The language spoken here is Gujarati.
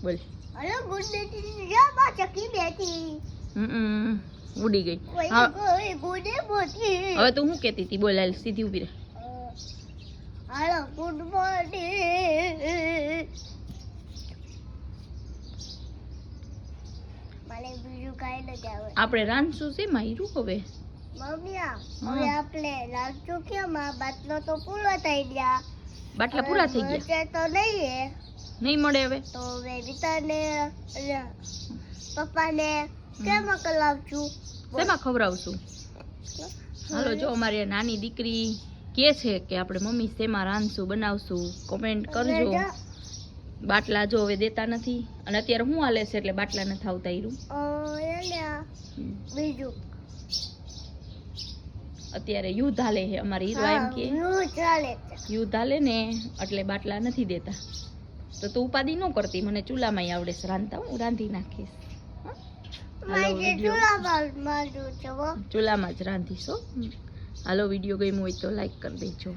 બોલ. અરે ગુડ બેટી જાબા ચકી બેટી. ઉડી ગઈ. હા ગુડે બોટી. હવે તું શું કહેતી હતી? બોલ, હાલ સીધી ઊભી રહે. હાલો ગુડ મોર્નિંગ. મને બીજું કાંઈ નથી આવે. આપણે રાંધશું છે માયરું હવે. મમ્મી હવે આપણે લાગજો કે માં બાટલો તો પૂરો થઈ ગયા. બાટલા પૂરા થઈ ગયા છે તો નહીં નહીં મળે હવે તો હવે વિતાને પપ્પાને કેમ મોકલાવશું? શેમાં ખવડાવશું? હાલો જો અમારી નાની દીકરી કે છે કે આપણે મમ્મી શેમાં રાંધશું બનાવશું, કોમેન્ટ કરજો. બાટલા જો હવે દેતા નથી અને અત્યારે શું હાલે છે એટલે બાટલા નથી આવતા. ઈરું બીજું અત્યારે યુદ્ધ હાલે છે અમારી હીરો એમ કે યુદ્ધ હાલે ને એટલે બાટલા નથી દેતા. તો તું ઉપાધિ ન કરતી, મને ચૂલામાં આવડે છે રાંધતા, હું રાંધી નાખીશ. ચૂલામાં જ રાંધીશ. હાલો વિડીયો ગમ્યો હોય તો લાઈક કરી દેજો.